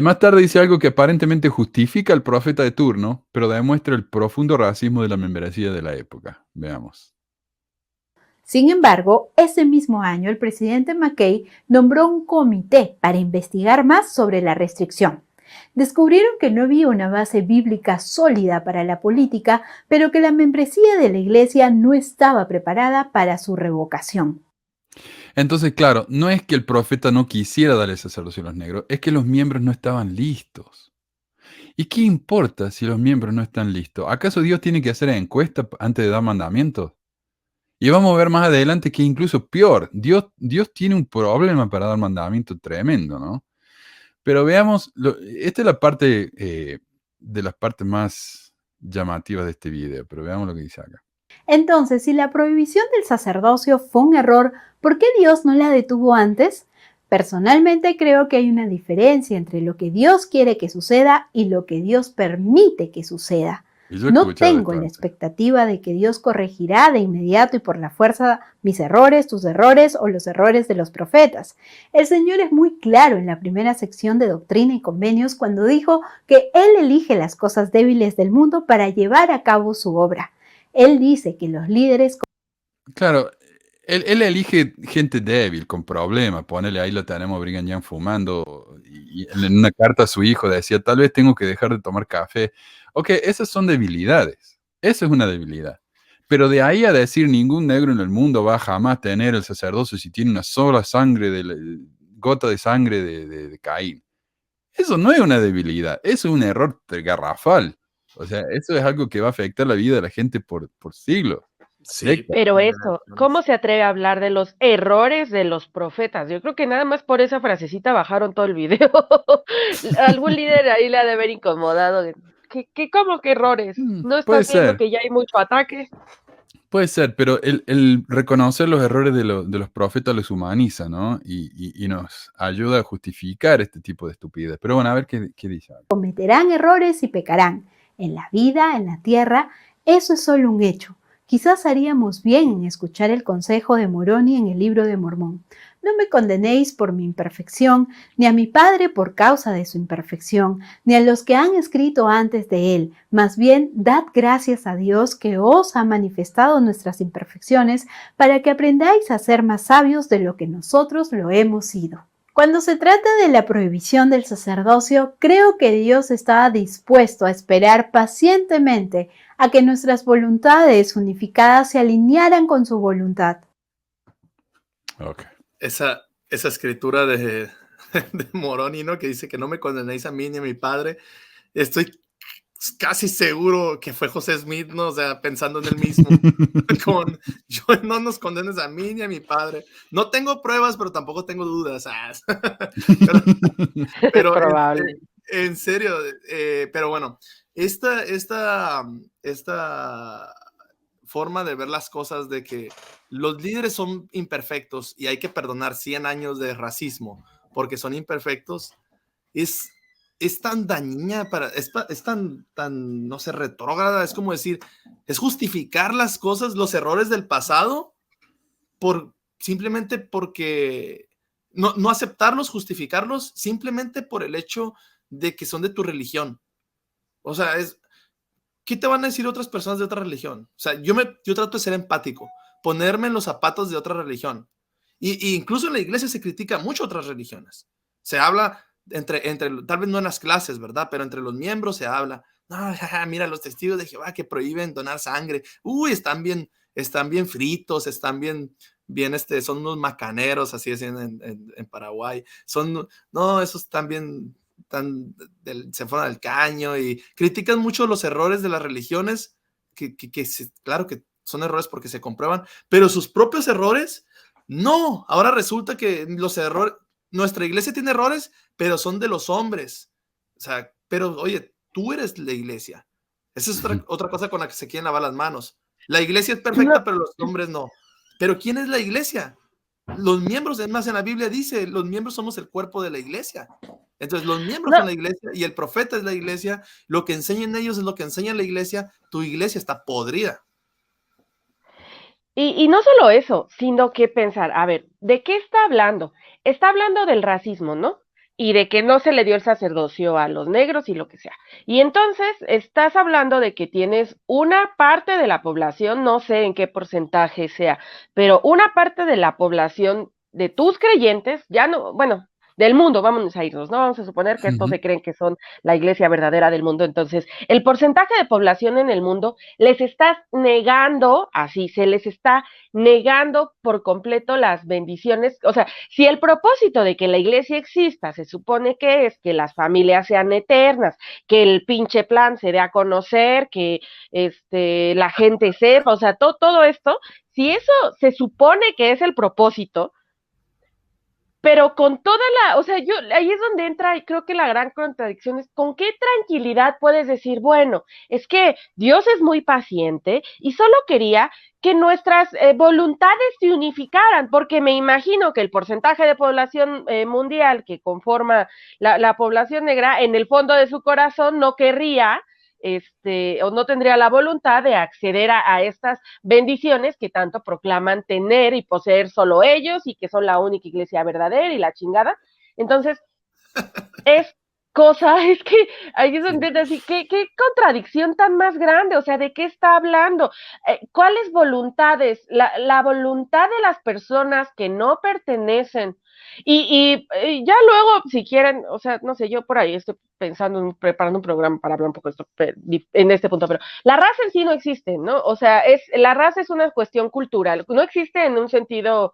Más tarde dice algo que aparentemente justifica al profeta de turno, pero demuestra el profundo racismo de la membresía de la época. Veamos. Sin embargo, ese mismo año el presidente McKay nombró un comité para investigar más sobre la restricción. Descubrieron que no había una base bíblica sólida para la política, pero que la membresía de la Iglesia no estaba preparada para su revocación. Entonces, claro, no es que el profeta no quisiera darle sacerdocio a los negros, es que los miembros no estaban listos. ¿Y qué importa si los miembros no están listos? ¿Acaso Dios tiene que hacer encuesta antes de dar mandamientos? Y vamos a ver más adelante que incluso peor, Dios tiene un problema para dar mandamientos tremendo, ¿no? Pero veamos, esta es la parte de las partes más llamativas de este video, pero veamos lo que dice acá. Entonces, si la prohibición del sacerdocio fue un error, ¿por qué Dios no la detuvo antes? Personalmente creo que hay una diferencia entre lo que Dios quiere que suceda y lo que Dios permite que suceda. Y yo he No escuchado tengo esto la antes. expectativa de que Dios corregirá de inmediato y por la fuerza mis errores, tus errores o los errores de los profetas. El Señor es muy claro en la primera sección de Doctrina y Convenios cuando dijo que Él elige las cosas débiles del mundo para llevar a cabo su obra. Él dice que los líderes. Claro, él elige gente débil, con problemas. Ponele, ahí lo tenemos a Brigham Young fumando. Y en una carta a su hijo decía, tal vez tengo que dejar de tomar café. Ok, esas son debilidades. Eso es una debilidad. Pero de ahí a decir ningún negro en el mundo va a jamás tener el sacerdocio si tiene una sola gota de sangre de Caín. Eso no es una debilidad, eso es un error garrafal. O sea, eso es algo que va a afectar la vida de la gente por siglos, Sí, décadas. por Pero eso, ¿cómo generaciones. se atreve a hablar de los errores de los profetas? Yo creo que nada más por esa frasecita bajaron todo el video. Algún líder ahí le ha de haber incomodado. ¿Cómo que errores? ¿No Puede estás viendo ser, que ya hay mucho ataque? puede ser, pero el reconocer los errores de los profetas los humaniza, ¿no? Y nos ayuda a justificar este tipo de estupidez. Pero bueno, a ver qué dice. Cometerán errores y pecarán. En la vida, en la tierra, eso es solo un hecho. Quizás haríamos bien en escuchar el consejo de Moroni en el libro de Mormón. No me condenéis por mi imperfección, ni a mi Padre por causa de su imperfección, ni a los que han escrito antes de él. Más bien, dad gracias a Dios que os ha manifestado nuestras imperfecciones para que aprendáis a ser más sabios de lo que nosotros lo hemos sido. Cuando se trata de la prohibición del sacerdocio, creo que Dios estaba dispuesto a esperar pacientemente a que nuestras voluntades unificadas se alinearan con su voluntad. Ok. Esa escritura de Moroni, ¿no? Que dice que no me condenéis a mí ni a mi padre. Estoy casi seguro que fue José Smith, ¿no? O sea, pensando en él mismo. Yo no nos condenes a mí ni a mi padre. No tengo pruebas, pero tampoco tengo dudas. Pero, Es pero probable. en serio, pero bueno, esta forma de ver las cosas de que los líderes son imperfectos y hay que perdonar 100 años de racismo porque son imperfectos, es, es tan dañina, es tan, no sé, retrógrada, es como decir, es justificar las cosas, los errores del pasado, simplemente porque, no aceptarlos, justificarlos, simplemente por el hecho de que son de tu religión. O sea, ¿qué te van a decir otras personas de otra religión? O sea, yo trato de ser empático, ponerme en los zapatos de otra religión. Y incluso en la iglesia se critica mucho otras religiones. Se habla tal vez no en las clases, ¿verdad? Pero entre los miembros se habla. No, jaja, mira, los testigos de Jehová que prohíben donar sangre. Uy, están bien fritos, son unos macaneros, así es en Paraguay. No, esos están bien, se fueron al caño y critican mucho los errores de las religiones, claro que son errores porque se comprueban, pero sus propios errores, no. Ahora resulta que nuestra iglesia tiene errores, pero son de los hombres. O sea, pero oye, tú eres la iglesia. Esa es otra cosa con la que se quieren lavar las manos. La iglesia es No, perfecta, pero los hombres no. Pero ¿quién es la iglesia? Los miembros, es más, en la Biblia dice, los miembros somos el cuerpo de la iglesia. Entonces, los miembros son no, la iglesia y el profeta es la iglesia. Lo que enseñan ellos es lo que enseña la iglesia. Tu iglesia está podrida. y no solo eso, sino que pensar, a ver, ¿de qué está hablando? Está hablando del racismo, ¿no? y de que no se le dio el sacerdocio a los negros y lo que sea. Y entonces estás hablando de que tienes una parte de la población, no sé en qué porcentaje sea, pero una parte de la población de tus creyentes, ya no, bueno, del mundo, vamos a irnos, ¿no? Vamos a suponer que estos Ujú. se creen que son la iglesia verdadera del mundo. Entonces, el porcentaje de población en el mundo les estás negando, así, se les está negando por completo las bendiciones. O sea, si el propósito de que la iglesia exista se supone que es que las familias sean eternas, que el pinche plan se dé a conocer, que la gente sepa, o sea, todo esto, si eso se supone que es el propósito, pero con toda o sea, ahí es donde entra, y creo que la gran contradicción es, ¿con qué tranquilidad puedes decir, bueno, es que Dios es muy paciente y solo quería que nuestras voluntades se unificaran? Porque me imagino que el porcentaje de población mundial que conforma la población negra, en el fondo de su corazón no querría, o no tendría la voluntad de acceder a estas bendiciones que tanto proclaman tener y poseer solo ellos, y que son la única iglesia verdadera y la chingada. Entonces, es es que ahí es donde decir, ¿qué contradicción tan más grande? O sea, ¿de qué está hablando? ¿Cuáles voluntades? La voluntad de las personas que no pertenecen. Y ya luego, si quieren, o sea, no sé, yo por ahí estoy pensando, preparando un programa para hablar un poco de esto en este punto, pero la raza en sí no existe, ¿no? O sea, la raza es una cuestión cultural, no existe en un sentido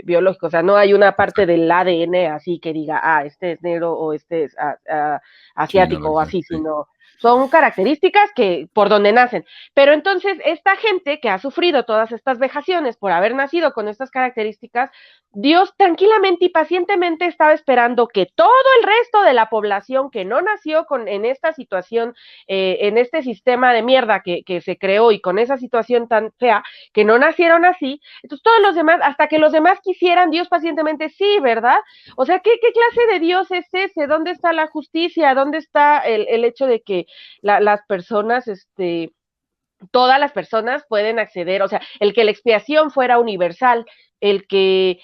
biológico, o sea, no hay una parte Exacto. del ADN así que diga, este es negro o este es Sí, no, asiático o así, sí. sino son características que por donde nacen. Pero entonces esta gente que ha sufrido todas estas vejaciones por haber nacido con estas características, Dios tranquilamente y pacientemente estaba esperando que todo el resto de la población que no nació en esta situación, en este sistema de mierda que se creó, y con esa situación tan fea, que no nacieron así, entonces todos los demás, hasta que los demás quisieran, Dios pacientemente, sí, ¿verdad? O sea, ¿qué clase de Dios es ese? ¿Dónde está la justicia? ¿Dónde está el hecho de que las personas, todas las personas pueden acceder? O sea, el que la expiación fuera universal, el que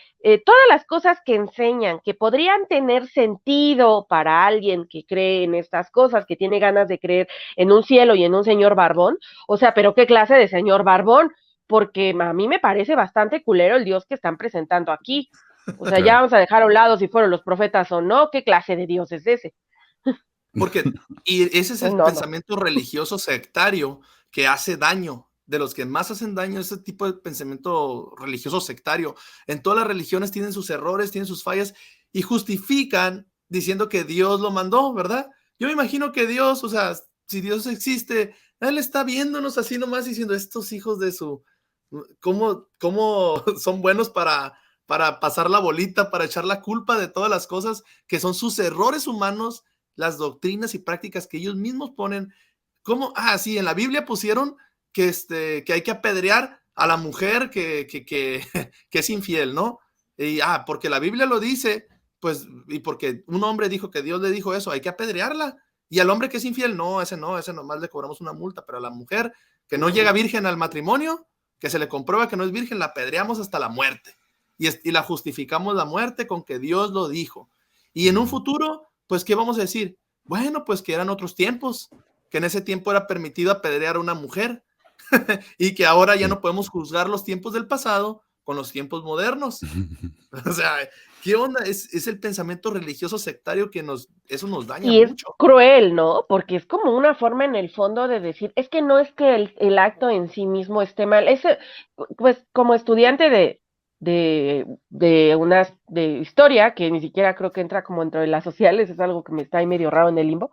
todas las cosas que enseñan, que podrían tener sentido para alguien que cree en estas cosas, que tiene ganas de creer en un cielo y en un señor barbón. O sea, pero ¿qué clase de señor barbón? Porque a mí me parece bastante culero el Dios que están presentando aquí. O sea, ya Claro. vamos a dejar a un lado si fueron los profetas o no. ¿Qué clase de Dios es ese? Y ese es el No, no. pensamiento religioso sectario que hace daño, de los que más hacen daño, ese tipo de pensamiento religioso sectario. En todas las religiones tienen sus errores, tienen sus fallas y justifican diciendo que Dios lo mandó, ¿verdad? Yo me imagino que Dios, o sea, si Dios existe, Él está viéndonos así nomás diciendo, estos hijos de su, ¿cómo son buenos para pasar la bolita, para echar la culpa de todas las cosas que son sus errores humanos, las doctrinas y prácticas que ellos mismos ponen? ¿Cómo? Ah, sí, en la Biblia pusieron que hay que apedrear a la mujer que es infiel, ¿no? Y porque la Biblia lo dice, pues, y porque un hombre dijo que Dios le dijo eso, hay que apedrearla. Y al hombre que es infiel, no, ese nomás le cobramos una multa, pero a la mujer que no llega virgen al matrimonio, que se le comprueba que no es virgen, la apedreamos hasta la muerte. Y la justificamos la muerte con que Dios lo dijo. Y en un futuro, pues, ¿qué vamos a decir? Bueno, pues que eran otros tiempos, que en ese tiempo era permitido apedrear a una mujer y que ahora ya Sí. no podemos juzgar los tiempos del pasado con los tiempos modernos. O sea, ¿qué onda? Es el pensamiento religioso sectario que eso nos daña Y es mucho. cruel, ¿no? Porque es como una forma en el fondo de decir, es que no es que el acto en sí mismo esté mal. Pues como estudiante de historia, que ni siquiera creo que entra como dentro de las sociales, es algo que me está ahí medio raro en el limbo,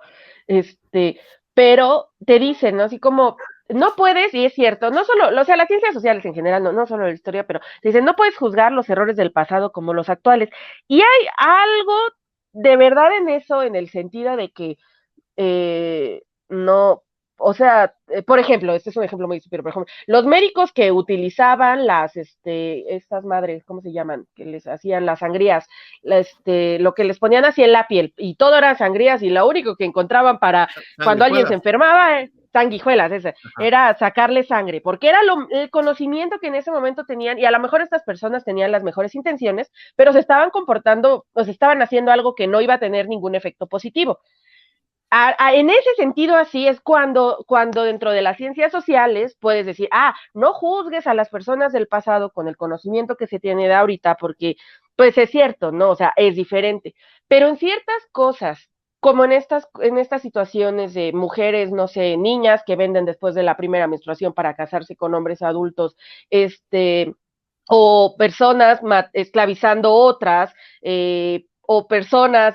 pero te dicen, ¿no? Así como, no puedes, y es cierto, no solo, o sea, las ciencias sociales en general, no solo la historia, pero te dicen, no puedes juzgar los errores del pasado como los actuales. Y hay algo de verdad en eso, en el sentido de que no, o sea, por ejemplo, este es un ejemplo muy estúpido, por ejemplo, los médicos que utilizaban estas madres, ¿cómo se llaman? Que les hacían las sangrías, lo que les ponían así en la piel, y todo eran sangrías, y lo único que encontraban para cuando alguien se Sanguijuelas. enfermaba, sanguijuelas, era sacarle sangre, porque era el conocimiento que en ese momento tenían, y a lo mejor estas personas tenían las mejores intenciones, pero se estaban comportando, o se estaban haciendo algo que no iba a tener ningún efecto positivo. En ese sentido, así es cuando dentro de las ciencias sociales puedes decir, no juzgues a las personas del pasado con el conocimiento que se tiene de ahorita, porque pues es cierto, ¿no? O sea, es diferente. Pero en ciertas cosas, como en estas situaciones de mujeres, no sé, niñas que venden después de la primera menstruación para casarse con hombres adultos, o personas esclavizando otras, o personas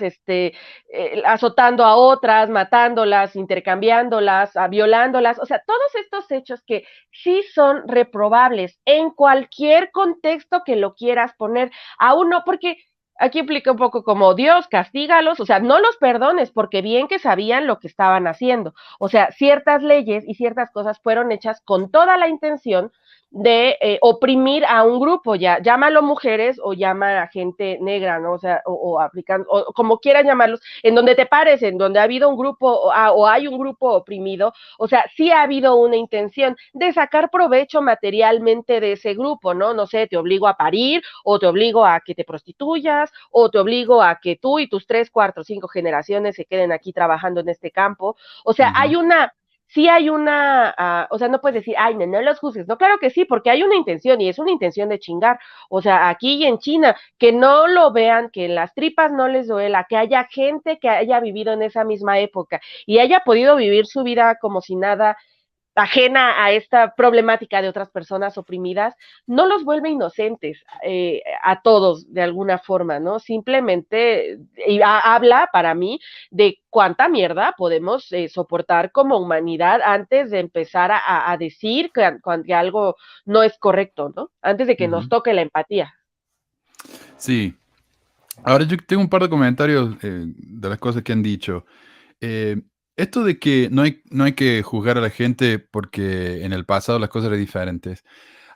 azotando a otras, matándolas, intercambiándolas, violándolas, o sea, todos estos hechos que sí son reprobables en cualquier contexto que lo quieras poner, aún no, porque aquí implica un poco como Dios, castígalos, o sea, no los perdones, porque bien que sabían lo que estaban haciendo, o sea, ciertas leyes y ciertas cosas fueron hechas con toda la intención de oprimir a un grupo, ya, llámalo mujeres o llama a gente negra, ¿no? O sea, o africanos, o como quieran llamarlos, en donde te pares, en donde ha habido un grupo, o hay un grupo oprimido, o sea, sí ha habido una intención de sacar provecho materialmente de ese grupo, ¿no? No sé, te obligo a parir, o te obligo a que te prostituyas, o te obligo a que tú y tus 3, 4, 5 generaciones se queden aquí trabajando en este campo, o sea, hay una sí hay una, o sea, no puedes decir, ay, no los juzgues, no, claro que sí, porque hay una intención y es una intención de chingar, o sea, aquí y en China, que no lo vean, que en las tripas no les duela, que haya gente que haya vivido en esa misma época y haya podido vivir su vida como si nada, ajena a esta problemática de otras personas oprimidas, no los vuelve inocentes a todos de alguna forma, ¿no? Simplemente habla para mí de cuánta mierda podemos soportar como humanidad antes de empezar a decir que algo no es correcto, ¿no? Antes de que nos toque la empatía. Sí. Ahora yo tengo un par de comentarios de las cosas que han dicho. Esto de que no hay que juzgar a la gente porque en el pasado las cosas eran diferentes.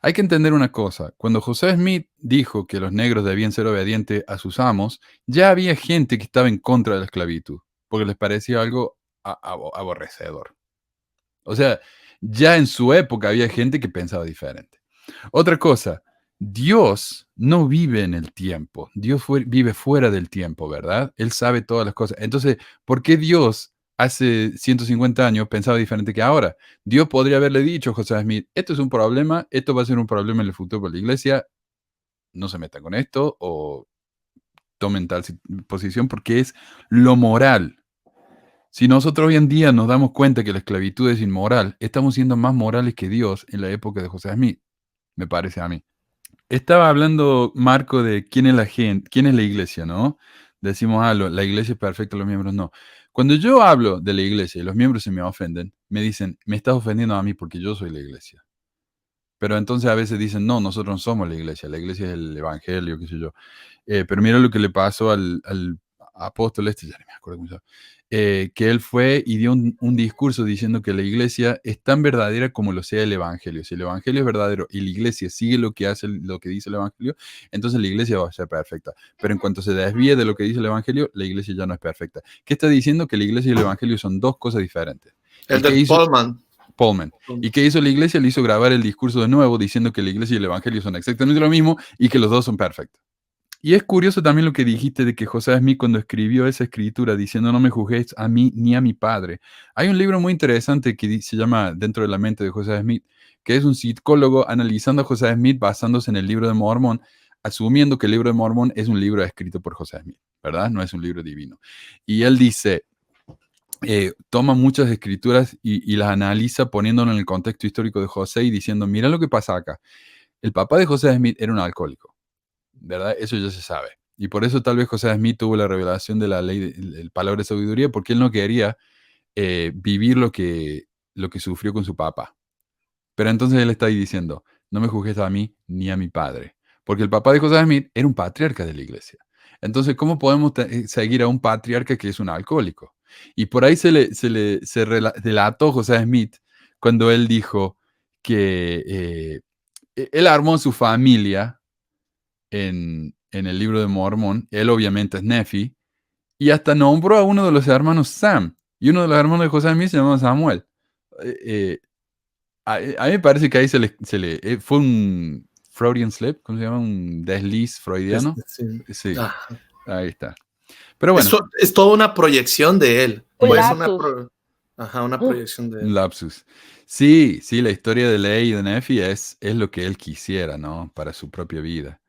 Hay que entender una cosa. Cuando José Smith dijo que los negros debían ser obedientes a sus amos, ya había gente que estaba en contra de la esclavitud, porque les parecía algo aborrecedor. O sea, ya en su época había gente que pensaba diferente. Otra cosa, Dios no vive en el tiempo. Dios vive fuera del tiempo, ¿verdad? Él sabe todas las cosas. Entonces, ¿por qué Dios hace 150 años pensaba diferente que ahora? Dios podría haberle dicho a José Smith, esto es un problema, esto va a ser un problema en el futuro para la iglesia, no se metan con esto o tomen tal posición porque es lo moral. Si nosotros hoy en día nos damos cuenta que la esclavitud es inmoral, estamos siendo más morales que Dios en la época de José Smith, me parece a mí. Estaba hablando Marco de quién es la gente, quién es la iglesia, ¿no? Decimos, la iglesia es perfecta, los miembros no. Cuando yo hablo de la iglesia y los miembros se me ofenden, me dicen, me estás ofendiendo a mí porque yo soy la iglesia. Pero entonces a veces dicen, no, nosotros no somos la iglesia es el evangelio, qué sé yo. Pero mira lo que le pasó al apóstol ya no me acuerdo cómo se llama, que él fue y dio un discurso diciendo que la iglesia es tan verdadera como lo sea el evangelio. Si el evangelio es verdadero y la iglesia sigue lo que dice el evangelio, entonces la iglesia va a ser perfecta. Pero en cuanto se desvíe de lo que dice el evangelio, la iglesia ya no es perfecta. ¿Qué está diciendo? Que la iglesia y el evangelio son dos cosas diferentes. El de Pullman. ¿Y qué hizo la iglesia? Le hizo grabar el discurso de nuevo diciendo que la iglesia y el evangelio son exactamente lo mismo y que los dos son perfectos. Y es curioso también lo que dijiste de que José Smith cuando escribió esa escritura diciendo no me juzguéis a mí ni a mi padre. Hay un libro muy interesante que se llama Dentro de la mente de José Smith, que es un psicólogo analizando a José Smith basándose en el libro de Mormón, asumiendo que el libro de Mormón es un libro escrito por José Smith, ¿verdad? No es un libro divino. Y él dice, toma muchas escrituras y las analiza poniéndolo en el contexto histórico de José y diciendo, mira lo que pasa acá. El papá de José Smith era un alcohólico, ¿verdad? Eso ya se sabe. Y por eso tal vez José Smith tuvo la revelación de la ley, el palabra de sabiduría, porque él no quería vivir lo que sufrió con su papá. Pero entonces él está ahí diciendo, no me juzgues a mí ni a mi padre. Porque el papá de José Smith era un patriarca de la iglesia. Entonces, ¿cómo podemos seguir a un patriarca que es un alcohólico? Y por ahí se delató José Smith cuando él dijo que él armó su familia en el libro de Mormón. Él obviamente es Nefi, y hasta nombró a uno de los hermanos Sam, y uno de los hermanos de José Smith se llama Samuel. A mí me parece que ahí fue un Freudian slip, ¿cómo se llama? Un desliz freudiano. Sí. Sí, Ajá. ahí está. Pero bueno, Es toda una proyección de él. Un Pues lapsus. una proyección de un él. lapsus. Sí, la historia de Ley y de Nefi es lo que él quisiera, ¿no? Para su propia vida.